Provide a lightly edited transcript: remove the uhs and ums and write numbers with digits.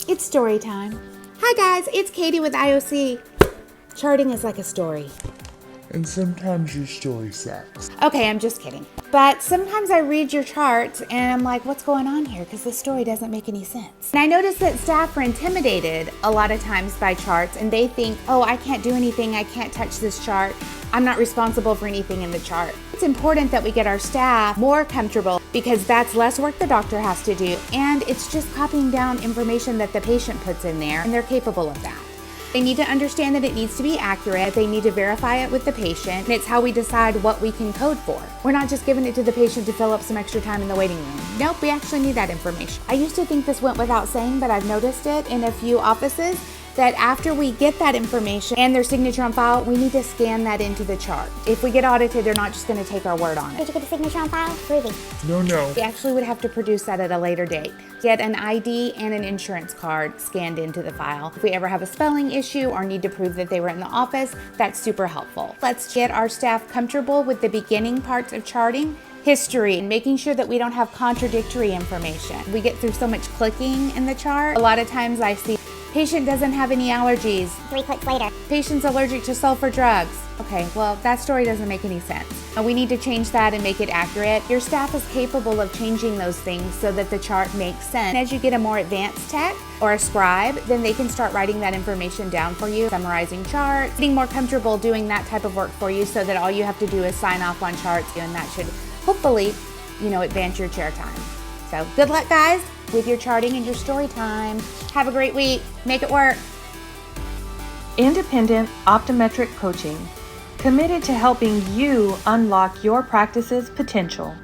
It's story time. Hi guys, it's Katy with IOC. Charting is like a story. And sometimes your story sucks. Okay, I'm just kidding. But sometimes I read your charts and I'm like, what's going on here? Because the story doesn't make any sense. And I notice that staff are intimidated a lot of times by charts and they think, oh, I can't do anything. I can't touch this chart. I'm not responsible for anything in the chart. It's important that we get our staff more comfortable because that's less work the doctor has to do. And it's just copying down information that the patient puts in there and they're capable of that. They need to understand that it needs to be accurate. They need to verify it with the patient. And it's how we decide what we can code for. We're not just giving it to the patient to fill up some extra time in the waiting room. Nope, we actually need that information. I used to think this went without saying, but I've noticed it in a few offices that after we get that information and their signature on file, we need to scan that into the chart. If we get audited, they're not just going to take our word on it. Did you get the signature on file? Groovy. No. We actually would have to produce that at a later date. Get an ID and an insurance card scanned into the file. If we ever have a spelling issue or need to prove that they were in the office, that's super helpful. Let's get our staff comfortable with the beginning parts of charting, history, and making sure that we don't have contradictory information. We get through so much clicking in the chart. A lot of times I see patient doesn't have any allergies. 3 clicks later. Patient's allergic to sulfur drugs. Okay, well, that story doesn't make any sense. We need to change that and make it accurate. Your staff is capable of changing those things so that the chart makes sense. As you get a more advanced tech or a scribe, then they can start writing that information down for you, summarizing charts, getting more comfortable doing that type of work for you so that all you have to do is sign off on charts, and that should hopefully, advance your chair time. So good luck, guys, with your charting and your story time. Have a great week. Make it work. Independent optometric coaching, committed to helping you unlock your practice's potential.